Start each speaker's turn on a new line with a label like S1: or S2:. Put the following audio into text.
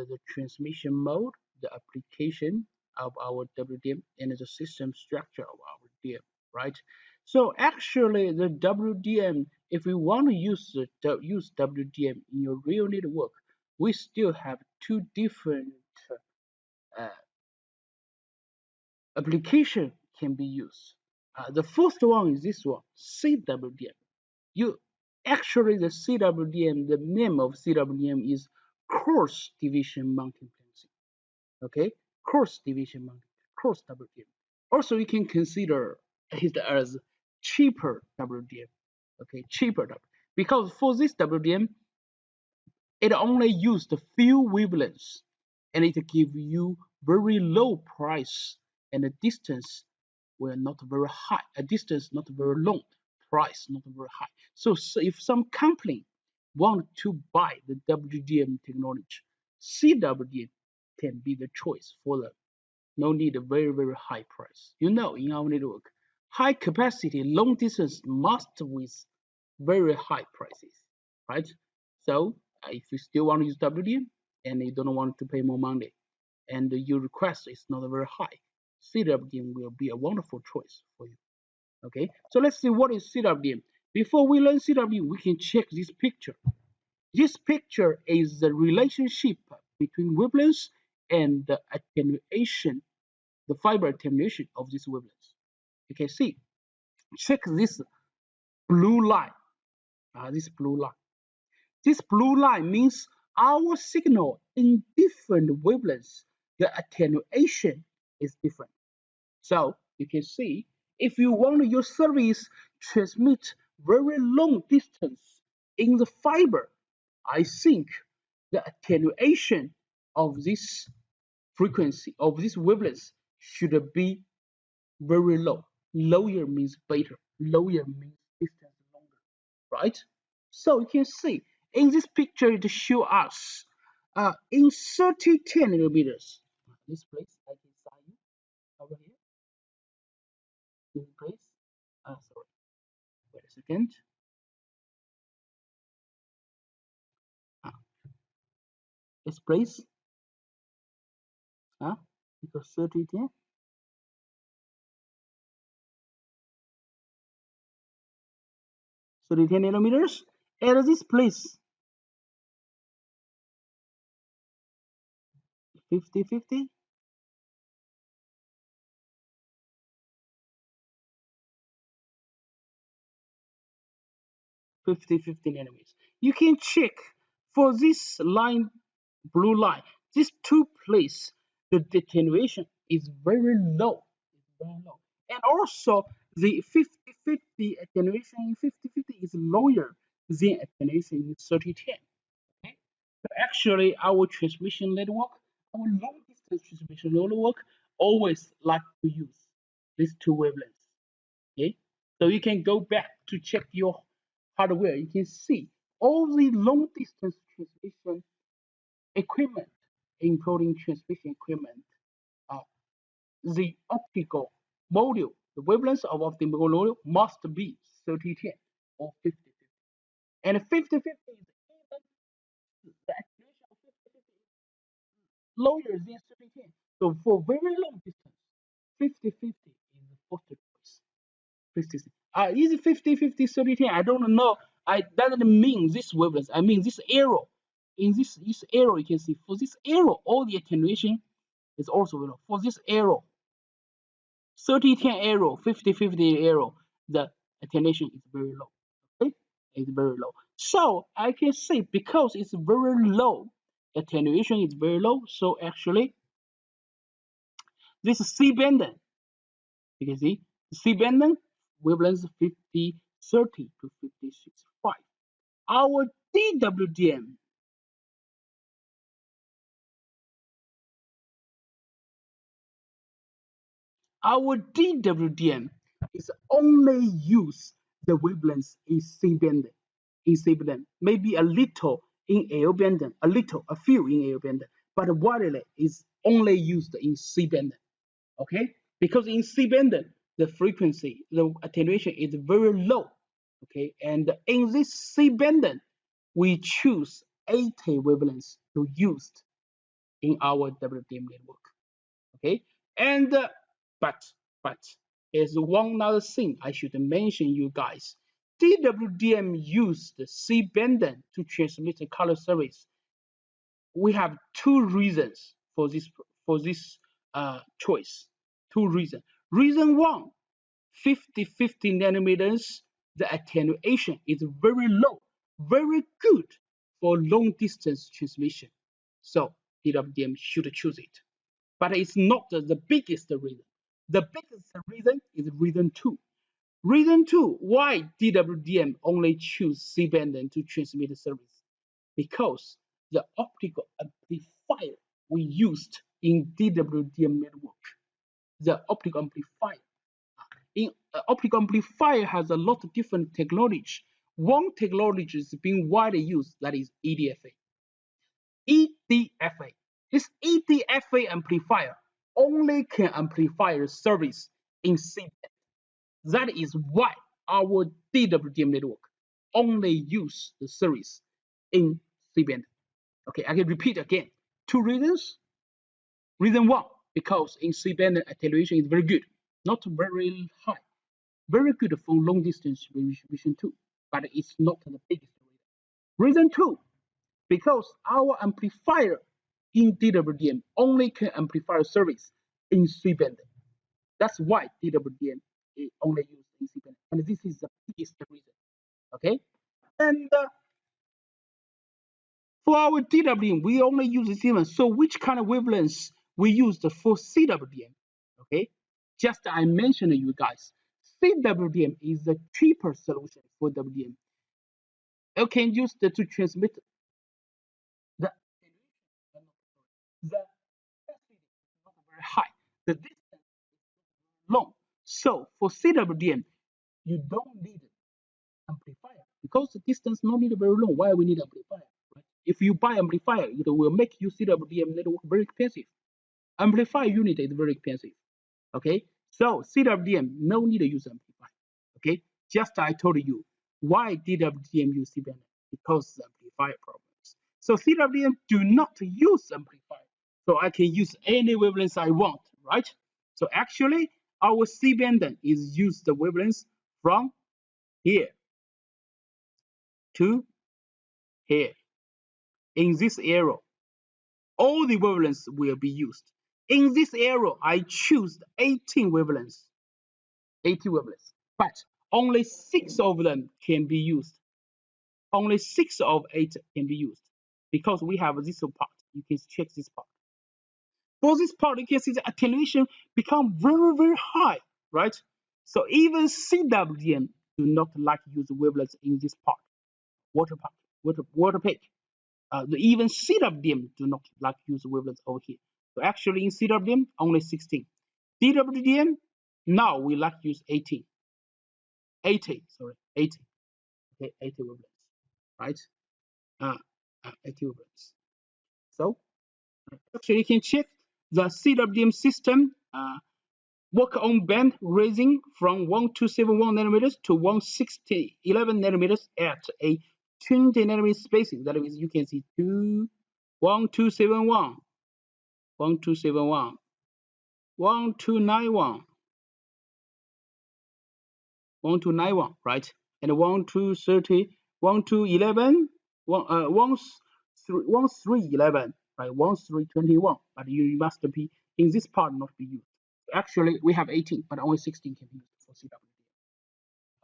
S1: the transmission mode, the application of our WDM, and the system structure of our DM, right? So actually, the WDM, if we want to use WDM in your real network, we still have two different uh, application can be used. The first one is this one, CWDM. You actually the CWDM, the name of CWDM is cross division multiplexing. Okay, cross division multiplexing, cross WDM. Also, you can consider it as cheaper WDM. Okay, cheaper WDM, because for this WDM, it only used a few wavelengths, and it give you very low price, and the distance were not very high, a distance not very long, price not very high. So if some company want to buy the WDM technology, CWDM can be the choice for them. No need a very high price. You know, in our network, high capacity, long distance must with very high prices, right? So if you still want to use WDM and you don't want to pay more money, and your request is not very high, CWDM will be a wonderful choice for you. Okay, so let's see what is CWDM. Before we learn CWDM, we can check this picture. This picture is the relationship between wavelengths and the attenuation, the fiber attenuation of this wavelengths. You can see, check this blue line. This blue line. This blue line means our signal in different wavelengths, the attenuation is different. So you can see, if you want your service transmit very long distance in the fiber, I think the attenuation of this frequency of this wavelength should be very low. Lower means better. Lower means distance longer, right? So you can see in this picture it shows us in 3010 nanometers. This place I can sign you over here. This place. Sorry. Wait a second. This place. Because 3010. 3010 nanometers. And this place 5050. 5050 nanometers. You can check for this line, blue line, these two places, the attenuation is very low. It's very low. And also the 5050 attenuation in 5050 is lower than attenuation in 3010. Okay? So actually our transmission network, our long distance transmission network always like to use these two wavelengths. Okay, so you can go back to check your hardware. You can see all the long distance transmission equipment, including transmission equipment, uh, the optical module, the wavelength of optical module must be 3010 or 5050. And 5050 is even the activation of 5050 is lower than 3010. So for very long distance, 5050 is the first choice. 50. Is it 50, 30, 10? I don't know. I doesn't mean this wavelength. I mean this arrow. In this arrow, you can see for this arrow, all the attenuation is also low. For this arrow, 30, 10 arrow, 50, 50 arrow, the attenuation is very low. Okay, it's very low. So I can say because it's very low, attenuation is very low. So actually, this C band, you can see C-band wavelength 50, 30 to 56.5. Our DWDM, is only use the wavelengths in C-band, maybe a little in L-band, a few in L-band, but widely is only used in C-band. Okay, because in C-band the frequency, the attenuation is very low. Okay, and in this C-band we choose 80 wavelengths to use in our WDM network. Okay, and but there's one other thing I should mention, you guys. DWDM used C-band to transmit the color service. We have two reasons for this choice. Two reasons. Reason one, 50-50 nanometers, the attenuation is very low, very good for long distance transmission. So DWDM should choose it. But it's not the biggest reason. The biggest reason is reason two. Reason two, why DWDM only choose C-band to transmit the service? Because the optical amplifier we used in DWDM network, the optical amplifier, optical amplifier has a lot of different technology. One technology is being widely used, that is EDFA. EDFA. This EDFA amplifier only can amplify the service in C-band. That is why our DWDM network only use the service in C-band. Okay, I can repeat again. Two reasons. Reason one, because in C-band attenuation is very good, not very high, very good for long distance distribution too, but it's not the biggest reason. Reason two, because our amplifier in DWDM only can amplify service in C-band. That's why DWDM is only used in C-band, and this is the biggest reason. Okay, and for our DWDM, we only use the C-band. So which kind of wavelengths we used for CWDM? Okay, just I mentioned to you guys, CWDM is the cheaper solution for WDM. You can use the to transmit the the capacity is not very high, the distance is long. So for CWDM, you don't need amplifier because the distance not need very long. Why we need amplifier? Right? If you buy amplifier, it will make you CWDM network very expensive. Amplifier unit is very expensive. Okay, so CWDM no need to use amplifier. Okay, just I told you why DWDM use C-band, because the amplifier problems. So CWDM do not use amplifier, so I can use any wavelengths I want, right? So actually our C-band is use the wavelengths from here to here. In this arrow, all the wavelengths will be used. In this arrow, I choose 18 wavelengths. 80 wavelengths, but only 6 of them can be used. Only 6 of 8 can be used because we have this part. You can check this part. For this part, you can see the attenuation become very, very high, right? So even CWDM do not like use wavelengths in this part, water part, water peak. Even CWDM do not like use wavelengths over here. So actually in CWDM, only 16. DWDM, now we like use 18. 80, sorry, 80. Okay, 80 wavelengths, right? 80 wavelengths. So actually you can check the CWDM system work on band raising from 1271 nanometers to 11 nanometers at a 20 nanometer spacing. That means you can see 1271, 1271, 1291, 1291, right? And 1230, 1211, 1311, right? 1321. But you must be in this part not be used. Actually, we have 18, but only 16 can be used for CW.